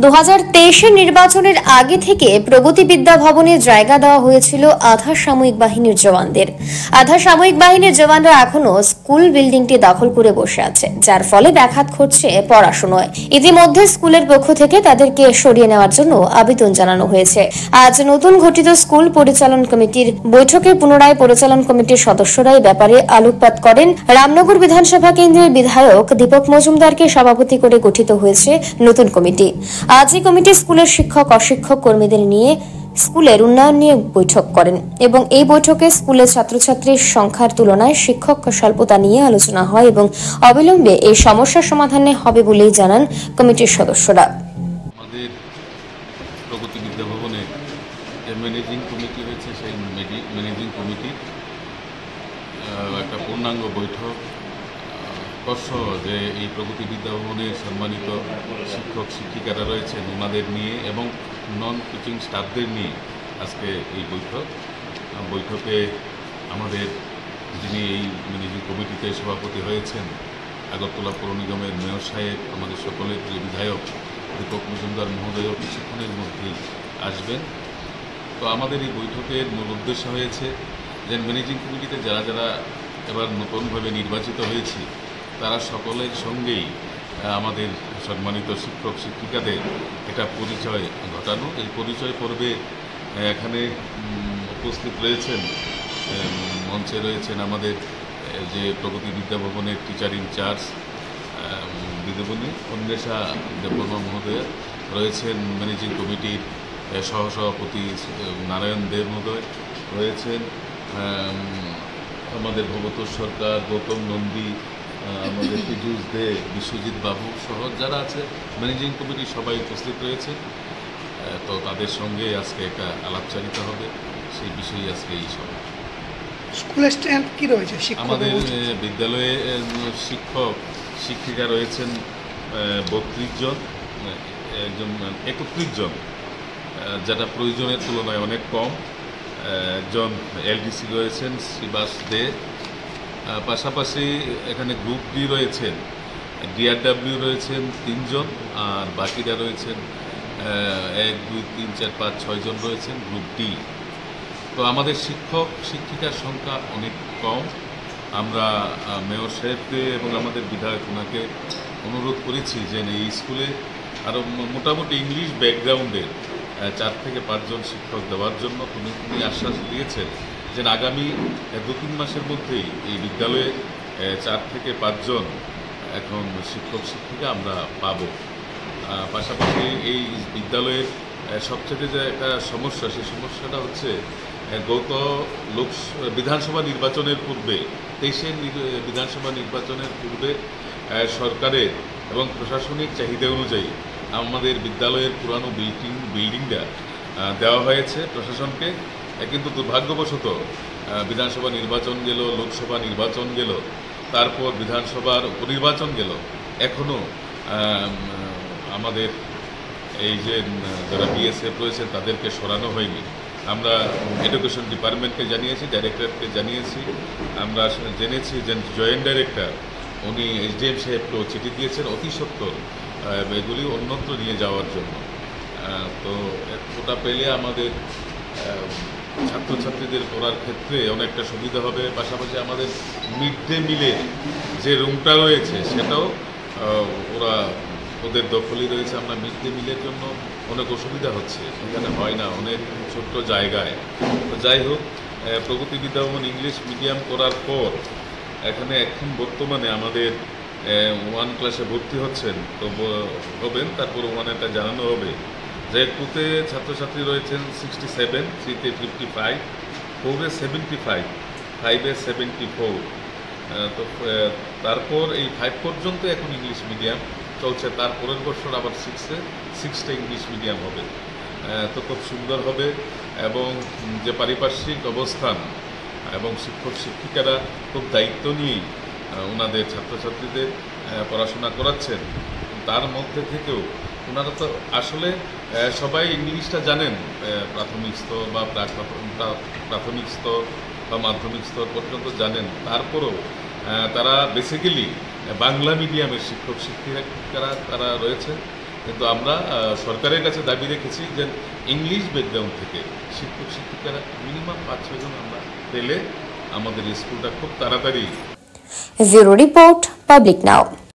2023-এর নির্বাচনের আগে থেকে প্রগতি বিদ্যা ভবনে জায়গা দেওয়া হয়েছিল আধা সামরিক বাহিনীর জওয়ানদের। আধা সামরিক বাহিনীর জওয়ানরা এখনো স্কুল বিল্ডিংটি দখল করে বসে আছে, যার ফলে ব্যাঘাত ঘটছে পড়াশোনায়। ইতিমধ্যে স্কুলের পক্ষ থেকে তাদেরকে সরিয়ে নেওয়ার জন্য আবেদন জানানো হয়েছে। আজ নতুন গঠিত স্কুল পরিচালন কমিটির বৈঠকে পুনরায় পরিচালন কমিটির সদস্যরা এই ব্যাপারে আলোকপাত করেন। রামনগর বিধানসভা কেন্দ্রের বিধায়ক দীপক মজুমদারকে সভাপতি করে গঠিত হয়েছে নতুন কমিটি। আজ এই কমিটি স্কুলের শিক্ষক অশিক্ষক কর্মীদের নিয়ে স্কুলের উন্নয়ন নিয়ে বৈঠক করেন এবং এই বৈঠকে স্কুলের ছাত্রছাত্রীর সংখ্যার তুলনায় শিক্ষক স্বল্পতা নিয়ে আলোচনা হয় এবং অবিলম্বে এই সমস্যার সমাধানে হবে বলেই জানান কমিটির সদস্যরা। আমাদের প্রগতি বিদ্যা ভবনে যে ম্যানেজিং কমিটি রয়েছে, সেই ম্যানেজিং কমিটির একটা পূর্ণাঙ্গ বৈঠক করছে যে এই প্রগতি বিদ্যা ভবনে সম্মানিত শিক্ষক শিক্ষিকারা রয়েছেন ওনাদের নিয়ে এবং নন টিচিং স্টাফদের নিয়ে আজকে এই বৈঠকে আমাদের যিনি এই ম্যানেজিং কমিটিতে সভাপতি হয়েছেন আগরতলা পৌর নিগমের মেয়র সাহেব, আমাদের সকলের প্রিয় বিধায়ক দীপক মজুমদার মহোদয় কিছুক্ষণের মধ্যেই আসবেন। তো আমাদের এই বৈঠকের মূল উদ্দেশ্য হয়েছে যে ম্যানেজিং কমিটিতে যারা যারা এবার নতুনভাবে নির্বাচিত হয়েছি তারা সকলের সঙ্গেই আমাদের সম্মানিত শিক্ষক শিক্ষিকাদের এটা পরিচয় ঘটানো। এই পরিচয় পর্বে এখানে উপস্থিত রয়েছেন, মঞ্চে রয়েছেন আমাদের যে প্রগতি বিদ্যা ভবনের টিচার ইনচার্জ দিদিমণি অন্বেষা দেববর্মা মহোদয় রয়েছেন, ম্যানেজিং কমিটির সহসভাপতি নারায়ণ দেব মহোদয় রয়েছেন, আমাদের ভবতোষ সরকার, গৌতম নন্দী, আমাদের পীযূষ দে, বিশ্বজিৎ বাবু সহ যারা আছে ম্যানেজিং কমিটি সবাই উপস্থিত রয়েছে। তো তাদের সঙ্গে আজকে একটা আলাপচারিতা হবে, সেই বিষয়ে আজকে এই সভা। স্কুলের স্ট্রেংথ কি রয়েছে? আমাদের বিদ্যালয়ে শিক্ষক শিক্ষিকা রয়েছেন 32 জন, একজন 31 জন, যেটা প্রয়োজনের তুলনায় অনেক কম। একজন এলডিসি রয়েছেন শ্রীবাস দে, পাশাপাশি এখানে গ্রুপ ডি রয়েছেন, ডিআরডব্লিউ রয়েছেন 3 জন, আর বাকিরা রয়েছেন 1 2 3 4 5 6 জন রয়েছেন গ্রুপ ডি। তো আমাদের শিক্ষক শিক্ষিকার সংখ্যা অনেক কম। আমরা মেয়র সাহেবকে এবং আমাদের বিধায়ক ওনাকে অনুরোধ করেছি যে এই স্কুলে আরও মোটামুটি ইংলিশ ব্যাকগ্রাউন্ডের 4 থেকে 5 জন শিক্ষক দেওয়ার জন্য তিনি আশ্বাস দিয়েছেন যে আগামী 2-3 মাসের মধ্যেই এই বিদ্যালয়ে 4 থেকে 5 জন এখন শিক্ষক শিক্ষিকা আমরা পাব। পাশাপাশি এই বিদ্যালয়ের সবচেয়ে যে একটা সমস্যা, সেই সমস্যাটা হচ্ছে গত বিধানসভা নির্বাচনের পূর্বে 23-এর বিধানসভা নির্বাচনের পূর্বে সরকারের এবং প্রশাসনিক চাহিদা অনুযায়ী আমাদের বিদ্যালয়ের পুরানো বিল্ডিংটা দেওয়া হয়েছে প্রশাসনকে, কিন্তু দুর্ভাগ্যবশত বিধানসভা নির্বাচন গেল, লোকসভা নির্বাচন গেল, তারপর বিধানসভার উপনির্বাচন গেল, এখনও আমাদের এই যে যারা বিএসএফ রয়েছেন তাদেরকে সরানো হয়নি। আমরা এডুকেশন ডিপার্টমেন্টকে জানিয়েছি, ডাইরেক্টরকে জানিয়েছি, আমরা জেনেছি যে জয়েন্ট ডাইরেক্টর উনি এসডিএম সাহেবকেও চিঠি দিয়েছেন অতি সত্বর এগুলি অন্যত্র নিয়ে যাওয়ার জন্য। তো ওটা পেলে আমাদের ছাত্রছাত্রীদের পড়ার ক্ষেত্রে অনেকটা সুবিধা হবে। পাশাপাশি আমাদের মিড ডে মিলের যে রুমটা রয়েছে সেটাও ওদের দখলই রয়েছে। আমরা মিড ডে মিলের জন্য অনেক অসুবিধা হচ্ছে, এখানে হয় না, অনেক ছোট্ট জায়গায়। তো যাই হোক, প্রগতি বিদ্যা ভবন ইংলিশ মিডিয়াম করার পর এখানে এখন বর্তমানে আমাদের 1 ক্লাসে ভর্তি হচ্ছেন, তো হবেন, তারপর 1-এটা জানানো হবে যে 2-তে ছাত্রছাত্রী রয়েছেন 67, 3-তে 55, 4-এ 75, 5-এ 74। তো তারপর এই 5 পর্যন্ত এখন ইংলিশ মিডিয়াম চলছে, তার পরের বছর আবার 6টা ইংলিশ মিডিয়াম হবে। তো খুব সুন্দর হবে এবং যে পারিপার্শ্বিক অবস্থান এবং শিক্ষক শিক্ষিকারা খুব দায়িত্ব নিয়েই ওনাদের ছাত্রছাত্রীদের পড়াশোনা করাচ্ছেন। তার মধ্যে থেকেও ওনারা তো আসলে সবাই ইংলিশটা জানেন, প্রাথমিক স্তর বা প্রাথমিক স্তর বা মাধ্যমিক স্তর পর্যন্ত জানেন, তারপরেও তারা বেসিক্যালি বাংলা মিডিয়ামের শিক্ষক শিক্ষিকারা তারা রয়েছে কিন্তু আমরা সরকারের কাছে দাবি রেখেছি যে ইংলিশ ব্যাকগ্রাউন্ড থেকে শিক্ষক শিক্ষিকারা মিনিমাম 5-6 জন আমরা পেলে আমাদের স্কুলটা খুব তাড়াতাড়ি। ব্যুরো রিপোর্ট, পাবলিক নাও।